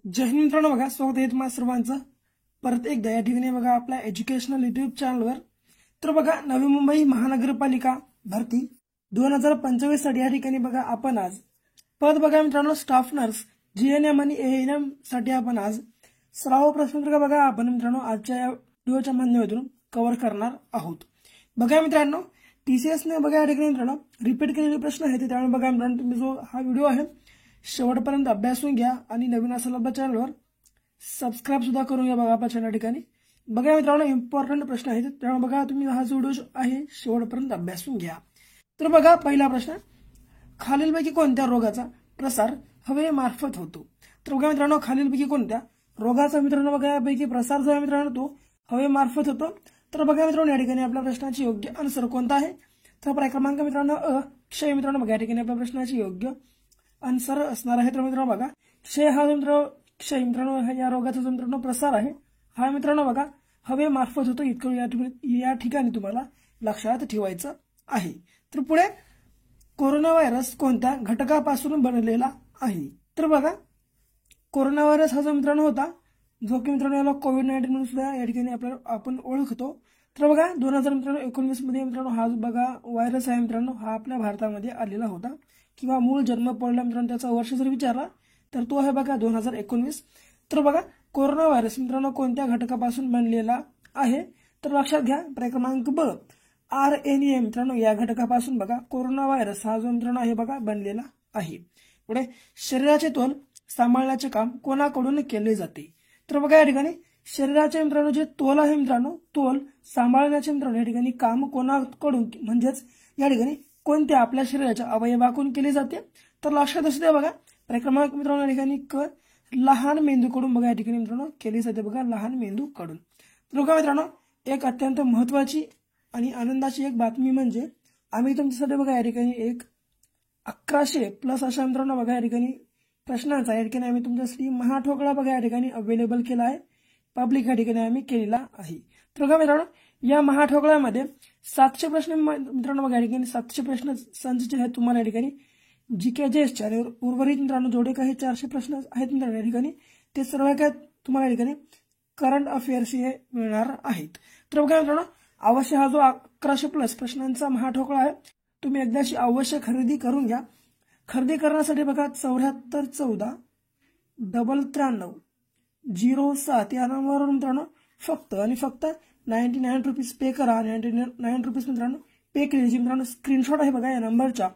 जय हिंद मित्रांनो, बघा स्वागत आहे तुम्हा सर्वांचं परत एकदा या ठिकाणी बघा आपल्या एज्युकेशनल युट्यूब चॅनलवर। तर बघा नवी मुंबई महानगरपालिका भरती 2025 साठी या ठिकाणी बघा आपण आज पद बघा मित्रांनो स्टाफ नर्स जीएनएम आणि एएनएम साठी आपण आज सराव प्रश्नपत्रिका बघा आपण मित्रांनो आजच्या या व्हिडिओच्या माध्यमातून कव्हर करणार आहोत। बघा मित्रांनो टीसीएस ने बघा या ठिकाणी मित्रांनो रिपीट केलेले प्रश्न आहेत, त्यामुळे बघा मित्रांनो तुम्ही जो हा व्हिडिओ आहे शेवटपर्यंत अभ्यासून घ्या आणि नवीन असेल आपल्या चॅनलवर सबस्क्राइब सुद्धा करून घ्या बघा आपल्या चॅनल ठिकाणी। बघा मित्रांनो इम्पॉर्टंट प्रश्न आहेत, त्यामुळे बघा तुम्ही हा जो व्हिडिओ आहे शेवटपर्यंत अभ्यासून घ्या। तर बघा पहिला प्रश्न, खालीलपैकी कोणत्या रोगाचा प्रसार हवेमार्फत होतो? तर बघा मित्रांनो खालीलपैकी कोणत्या रोगाचा मित्रांनो बघा यापैकी प्रसार जो आहे मित्रांनो तो हवेमार्फत होतो? तर बघा मित्रांनो या ठिकाणी आपल्या प्रश्नाची योग्य आन्सर कोणता आहे? तर पर्याय क्रमांक मित्रांनो अ क्षय मित्रांनो बघा या ठिकाणी आपल्या प्रश्नाची योग्य आन्सर असणार आहे। तर मित्रांनो बघा क्षय हा क्षय मित्रांनो या रोगाचा जो मित्रांनो प्रसार आहे हा मित्रांनो बघा हवेमार्फत होतो, इतकं या ठिकाणी तुम्हाला लक्षात ठेवायचं आहे। तर पुढे कोरोना व्हायरस कोणत्या घटकापासून बनलेला आहे? तर बघा कोरोना व्हायरस हा जो मित्रांनो होता जो की मित्रांनो याला कोविड-19 म्हणून सुद्धा या ठिकाणी आपण ओळखतो। तर बघा 2019 मध्ये मित्रांनो हा बघा व्हायरस आहे मित्रांनो हा आपल्या भारतामध्ये आलेला होता, किंवा मूळ जन्म पडला मित्रांनो त्याचा वर्ष जर विचारला तर तो आहे बघा 2019। तर बघा कोरोना व्हायरस मित्रांनो कोणत्या घटकापासून बनलेला आहे? तर लक्षात घ्या पर्याय क्रमांक ब आरएनए मित्रांनो या घटकापासून बघा कोरोना व्हायरस हा जो मित्रांनो आहे बघा बनलेला आहे। पुढे शरीराचे तोल सांभाळण्याचे काम कोणाकडून केले जाते? तर बघा या ठिकाणी शरीराचे मित्रांनो जे तोल आहे मित्रांनो तोल सांभाळण्याचे मित्रांनो या ठिकाणी काम कोणाकडून म्हणजेच या ठिकाणी कोणत्या आपल्या शरीराच्या अवयवाकडून केले जाते? तर लक्षात असू द्या बघा पर्याय क्रमांक मित्रांनो या ठिकाणी क लहान मेंदूकडून बघा या ठिकाणी मित्रांनो केली जाते बघा लहान मेंदूकडून। तर बघा मित्रांनो एक अत्यंत महत्त्वाची आणि आनंदाची एक बातमी म्हणजे आम्ही तुमच्यासाठी बघा या ठिकाणी एक 1100+ अशा मित्रांनो बघा या ठिकाणी प्रश्नांचा या ठिकाणी आम्ही तुमच्यासाठी महाठोकळा बघा या ठिकाणी अवेलेबल केला आहे, पब्लिक या ठिकाणी आम्ही केलेला आहे। तर बघा मित्रांनो या महाठोकळ्यामध्ये 700 प्रश्न मित्रांनो बघा या ठिकाणी 700 प्रश्न संच जे आहेत तुम्हाला या ठिकाणी जीके जेएसचे आणि उर्वरित मित्रांनो जेवढे काही 400 प्रश्न आहेत मित्रांनो या ठिकाणी ते सर्व काय तुम्हाला या ठिकाणी करंट अफेअर्स हे मिळणार आहेत। तर बघा मित्रांनो अवश्य हा जो 1100+ प्रश्नांचा महाठोकळा आहे तुम्ही एकदाशी अवश्य खरेदी करून घ्या। खरेदी करण्यासाठी बघा 7414 93 07 या नंबरवर मित्रांनो फक्त आणि फक्त 99 रुपीज पे करा। 99 रुपीज मित्रांनो पे केली मित्रांनो स्क्रीनशॉट आहे बघा या नंबरचा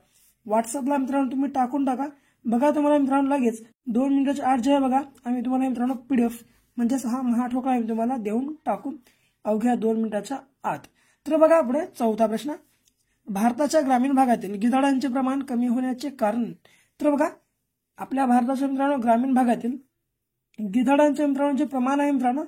व्हॉट्सअपला मित्रांनो तुम्ही टाकून टाका बघा तुम्हाला मित्रांनो लगेच 2 मिनिटाच्या आत जे आहे बघा आम्ही तुम्हाला मित्रांनो पीडीएफ म्हणजेच हा महाठोकळा आम्ही तुम्हाला देऊन टाकू अवघ्या 2 मिनिटाच्या आत। तर बघा पुढे चौथा प्रश्न, भारताच्या ग्रामीण भागातील गिधाडांचे प्रमाण कमी होण्याचे कारण? तर बघा आपल्या भारताच्या मित्रांनो ग्रामीण भागातील गिधाडांचे मित्रांनो जे प्रमाण आहे मित्रांनो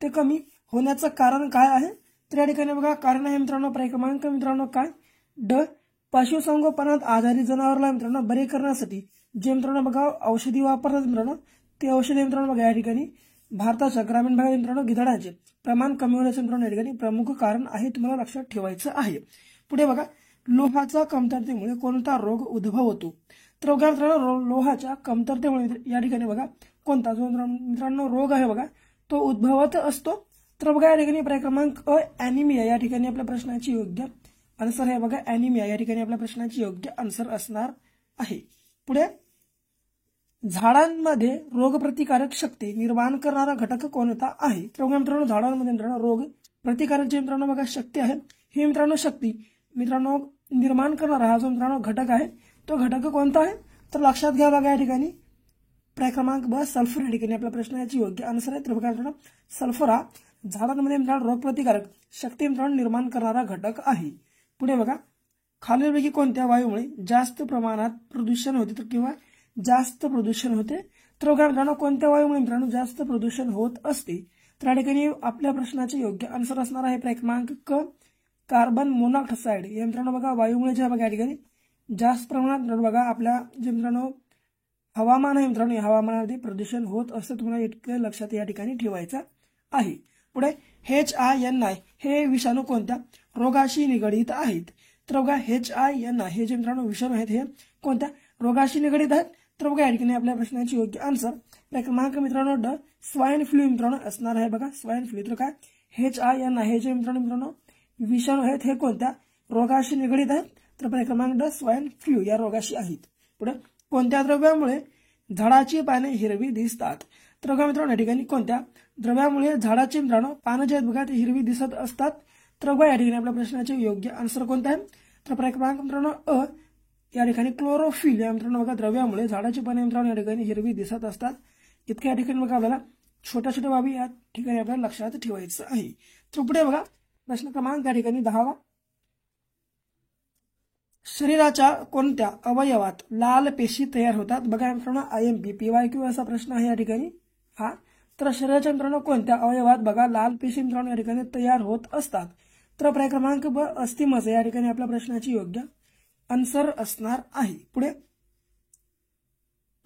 ते कमी होण्याचं कारण काय आहे? तर या ठिकाणी बघा कारण आहे मित्रांनो पर्याय क्रमांक मित्रांनो काय ड पशुसंगोपनात आधारित जनावरांना मित्रांनो बरे करण्यासाठी जे मित्रांनो बघा औषधी वापरतात मित्रांनो ते औषधी मित्रांनो बघा या ठिकाणी भारताच्या ग्रामीण भागात मित्रांनो गिधाडांचे प्रमाण कमी होण्याचे मित्रांनो या ठिकाणी प्रमुख कारण आहे, तुम्हाला लक्षात ठेवायचं आहे। पुढे बघा लोहाच्या कमतरतेमुळे कोणता रोग उद्भवतो? तर बघा मित्रांनो लोहाच्या कमतरतेमुळे या ठिकाणी बघा कोणता जो मित्रांनो रोग आहे बघा तो उद्भवत असतो? तर बघा या ठिकाणी पर्याय क्रमांक अ ॲनिमिया या ठिकाणी आपल्या प्रश्नाची योग्य आन्सर आहे बघा ॲनिमिया या ठिकाणी आपल्या प्रश्नाची योग्य आन्सर असणार आहे। पुढे झाडांमध्ये रोगप्रतिकारक शक्ती निर्माण करणारा घटक कोणता आहे? तर बघा मित्रांनो झाडांमध्ये मित्रांनो रोग प्रतिकारक जे मित्रांनो बघा शक्ती आहे ही मित्रांनो शक्ती मित्रांनो निर्माण करणारा हा जो मित्रांनो घटक आहे तो घटक कोणता आहे? तर लक्षात घ्या बघा या ठिकाणी पर्याय क्रमांक ब सल्फर या ठिकाणी आपल्या प्रश्नाची योग्य आन्सर आहे। तर बघा मित्रांनो सल्फर हा झाडांमध्ये मित्रांनो रोगप्रतिकारक शक्ती मित्रांनो निर्माण करणारा घटक आहे। पुढे बघा खालीलपैकी कोणत्या वायूमुळे जास्त प्रमाणात प्रदूषण होते तर किंवा जास्त प्रदूषण होते? तर बघा मित्रांनो कोणत्या वायूमुळे मित्रांनो जास्त प्रदूषण होत असते? तर या ठिकाणी आपल्या प्रश्नाचे योग्य आन्सर असणार आहे पर्याय क्रमांक क कार्बन मोनॉक्साईड या मित्रांनो बघा वायूमुळे जे बघा या ठिकाणी जास्त प्रमाणात मित्रांनो बघा आपल्या जे मित्रांनो हवामान आहे मित्रांनो या हवामानामध्ये प्रदूषण होत असतं, तुम्हाला इतकं लक्षात या ठिकाणी ठेवायचं आहे। पुढे HINI हे विषाणू कोणत्या रोगाशी निगडीत आहेत? तर बघा HINI हे जे मित्रांनो विषाणू आहेत हे कोणत्या रोगाशी निगडीत आहेत? तर बघा या ठिकाणी आपल्या प्रश्नाची योग्य आन्सर क्रमांक मित्रांनो ड स्वाईन फ्लू मित्रांनो असणार आहे बघा. स्वाईन फ्लू तर काय HIN हे जे मित्रांनो विषाणू आहेत हे कोणत्या रोगाशी निगडीत आहेत तर क्रमांक ड स्वाईन फ्लू या रोगाशी आहेत. पुढे कोणत्या द्रव्यामुळे झाडाची पाने हिरवी दिसतात तर बघा मित्रांनो या ठिकाणी कोणत्या द्रव्यामुळे झाडाची मित्रांनो पानं जे आहेत बघा ते हिरवी दिसत असतात. तर बघा या ठिकाणी आपल्या प्रश्नाचे योग्य आन्सर कोणता आहे तर क्रमांक मित्रांनो अ या ठिकाणी क्लोरोफिल या मित्रांनो बघा द्रव्यामुळे झाडाची पाने मित्रांनो या ठिकाणी हिरवी दिसत असतात. इतक्या या ठिकाणी बघा आपल्याला छोट्या छोट्या बाबी या ठिकाणी आपल्याला लक्षात ठेवायचं आहे. तर पुढे बघा प्रश्न क्रमांक या ठिकाणी 10वा शरीराच्या कोणत्या अवयवात लाल पेशी तयार होतात बघा मित्रांनो IMP PYQ असा प्रश्न आहे या ठिकाणी हा. तर शरीराच्या मित्रांनो कोणत्या अवयवात बघा लाल पेशी मित्रांनो या ठिकाणी तयार होत असतात तर क्रमांक ब अस्थिमज्जा या ठिकाणी आपल्या प्रश्नाची योग्य आन्सर असणार आहे. पुढे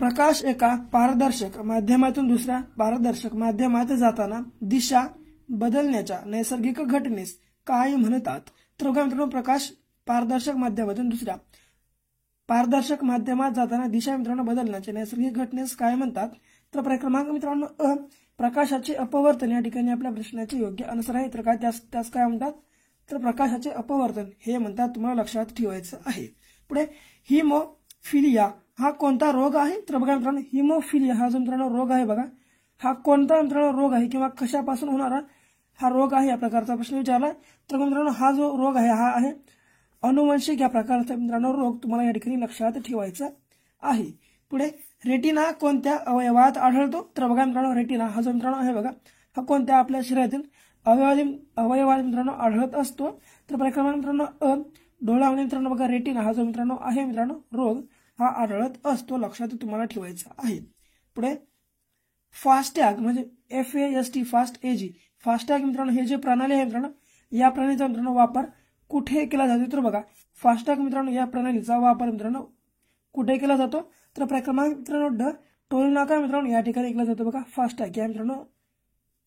प्रकाश एका पारदर्शक माध्यमातून दुसऱ्या पारदर्शक माध्यमात जाताना दिशा बदलण्याच्या नैसर्गिक घटनेस काय म्हणतात तर बघा मित्रांनो प्रकाश पारदर्शक माध्यमातून दुसऱ्या पारदर्शक माध्यमात जाताना दिशा मित्रांनो बदलण्याच्या नैसर्गिक घटनेस काय म्हणतात तर क्रमांक मित्रांनो अ प्रकाशाचे अपवर्तन या ठिकाणी आपल्या प्रश्नाचे योग्य आन्सर आहे. तर काय त्यास काय म्हणतात तर प्रकाशाचे अपवर्तन हे म्हणतात. तुम्हाला लक्षात ठेवायचं आहे. पुढे हिमोफिलिया हा कोणता रोग आहे तर बघा मित्रांनो हिमोफिलिया हा जो मित्रांनो रोग आहे बघा हा कोणता मित्रांनो रोग आहे किंवा कशापासून होणारा हा रोग आहे या प्रकारचा प्रश्न विचारलाय. तर मित्रांनो हा जो रोग आहे हा आहे अनुवंशिक या प्रकारचा मित्रांनो रोग तुम्हाला या ठिकाणी लक्षात ठेवायचा आहे. पुढे रेटिना कोणत्या अवयवात आढळतो तर बघा मित्रांनो रेटिना हा जो मित्रांनो आहे बघा हा कोणत्या आपल्या शरीरातील अवयवात मित्रांनो आढळत असतो तर क्रमांक मित्रांनो अ डोळ्यामध्ये मित्रांनो बघा रेटिना हा जो मित्रांनो आहे मित्रांनो रोग हा आढळत असतो. लक्षात तुम्हाला ठेवायचा आहे. पुढे फास्टॅग म्हणजे FAST फास्ट AG फास्टॅग मित्रांनो हे जे प्रणाली आहे मित्रांनो या प्रणालीचा मित्रांनो वापर कुठे केला जातो तर बघा फास्टॅग मित्रांनो या प्रणालीचा वापर मित्रांनो कुठे केला जातो तर क्रमांक मित्रांनो ड टोल नाका मित्रांनो या ठिकाणी केला जातो बघा. फास्टॅग या मित्रांनो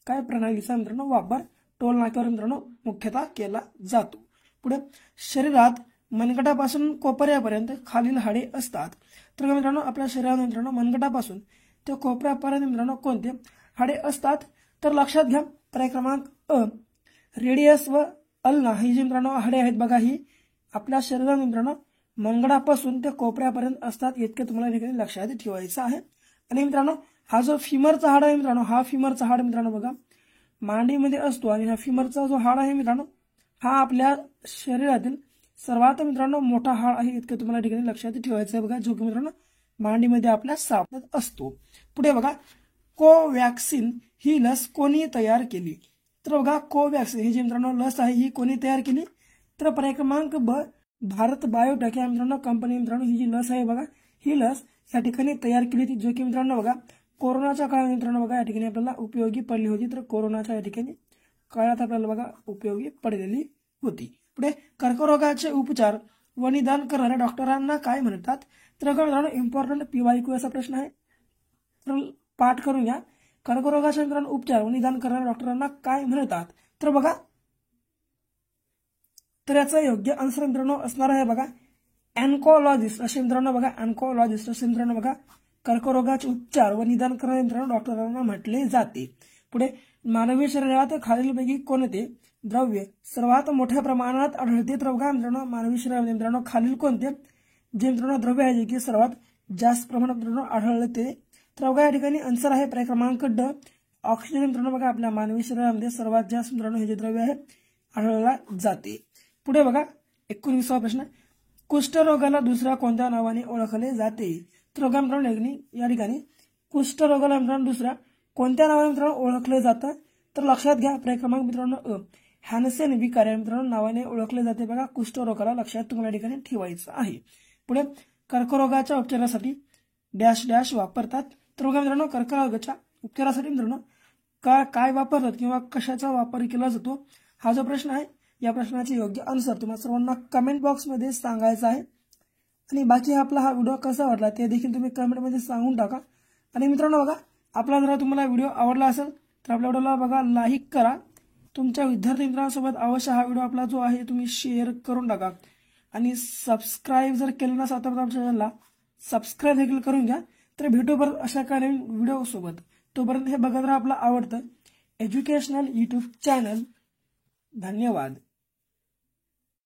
काय प्रणालीचा मित्रांनो वापर टोल नाक्यावर मित्रांनो मुख्यतः केला जातो. पुढे शरीरात मनगटापासून कोपऱ्यापर्यंत खालील हाडे असतात तर मित्रांनो आपल्या शरीरात मित्रांनो मनगटापासून ते कोपऱ्यापर्यंत मित्रांनो कोणते हाडे असतात तर लक्षात घ्या. क्रमांक अ रेडियस व अल्ना ही जी मित्रांनो हाडे आहेत बघा ही आपल्या शरीरात मित्रांनो मनगटापासून ते कोपऱ्यापर्यंत असतात. इतके तुम्हाला ठिकाणी लक्षात ठेवायचं आहे. आणि मित्रांनो हा जो फिमरचा हाड आहे मित्रांनो हा फिमरचा हाड मित्रांनो बघा मांडीमध्ये असतो आणि हा फिमरचा जो हाड आहे मित्रांनो हा आपल्या शरीरातील सर्वात मित्रांनो मोठा हाड आहे. इतकं तुम्हाला ठिकाणी लक्षात ठेवायचं आहे बघा जो की मित्रांनो मांडीमध्ये आपल्या सापडत असतो. पुढे बघा कोवॅक्सिन ही लस कोणी तयार केली तर बघा कोवॅक्सिन ही जी मित्रांनो लस आहे ही कोणी तयार केली तर क्रमांक ब भारत बायोटेक या मित्रांनो कंपनी मित्रांनो ही जी लस आहे बघा ही लस या ठिकाणी तयार केली होती जो की मित्रांनो बघा कोरोनाच्या काळात मित्रांनो बघा या ठिकाणी आपल्याला उपयोगी पडली होती. तर कोरोनाच्या या ठिकाणी काळात आपल्याला बघा उपयोगी पडलेली होती. पुढे कर्करोगाचे उपचार व निदान करणाऱ्या डॉक्टरांना काय म्हणतात तर मित्रांनो इम्पॉर्टंट PYQ असा प्रश्न आहे तर पाठ करून घ्या. कर्करोगाचे मित्रांनो उपचार व निदान करणाऱ्या डॉक्टरांना काय म्हणतात तर बघा तर याचा योग्य आन्सर मित्रांनो असणार आहे बघा ऑन्कोलॉजिस्ट असे मित्रांनो बघा ऑन्कोलॉजिस्ट असे मित्रांनो बघा कर्करोगाचे उपचार व निदान करणाऱ्या मित्रांनो डॉक्टरांना म्हटले जाते. पुढे मानवी शरीरात खालीलपैकी कोणते द्रव्य सर्वात मोठ्या प्रमाणात आढळते तर बघा मित्रांनो मानवी शरीरामध्ये मित्रांनो खालील कोणते जे मित्रांनो द्रव्य आहे जे की सर्वात जास्त प्रमाणात मित्रांनो आढळते तर बघा या ठिकाणी आन्सर आहे क्रमांक ड ऑक्सिजन मित्रांनो बघा आपल्या मानवी शरीरामध्ये सर्वात जास्त मित्रांनो हे जे द्रव्य आहे आढळला जाते. पुढे बघा 19वा प्रश्न कुष्ठरोगाला दुसऱ्या कोणत्या नावाने ओळखले जाते तर बघा मित्रांनो या ठिकाणी कुष्ठरोगाला मित्रांनो दुसऱ्या कोणत्या नावाने मित्रांनो ओळखले जातं तर लक्षात घ्या. क्रमांक मित्रांनो अ हॅन्सेन विकार या मित्रांनो नावाने ओळखले जाते बघा कुष्ठरोगाला. लक्षात तुम्हाला या ठिकाणी ठेवायचं आहे. पुढे कर्करोगाच्या उपचारासाठी डॅश डॅश वापरतात तर बघा मित्रांनो कर्करोगाच्या उपचारासाठी मित्रांनो काय वापरतात किंवा कशाचा वापर केला जातो हा जो प्रश्न आहे या प्रश्नाचे योग्य आन्सर तुम्हाला सर्वांना कमेंट बॉक्समध्ये सांगायचं आहे. आणि बाकी आपला हा व्हिडिओ कसा वाटला ते देखील तुम्ही कमेंटमध्ये सांगून टाका. आणि मित्रांनो बघा आपला जर तुम्हाला व्हिडिओ आवडला असेल तर आपल्या व्हिडिओला बघा लाईक करा. तुमच्या विद्यार्थी मित्रांसोबत अवश्य हा व्हिडिओ आपला जो आहे तुम्ही शेअर करून टाका. आणि सबस्क्राईब जर केलं नसेल तर आमच्या चॅनलला सबस्क्राईब देखील करून घ्या तर भेटू परत अशा काही व्हिडिओ सोबत. तोपर्यंत हे बघत राहा आपलं आवडतं एज्युकेशनल यूट्यूब चॅनल. धन्यवाद.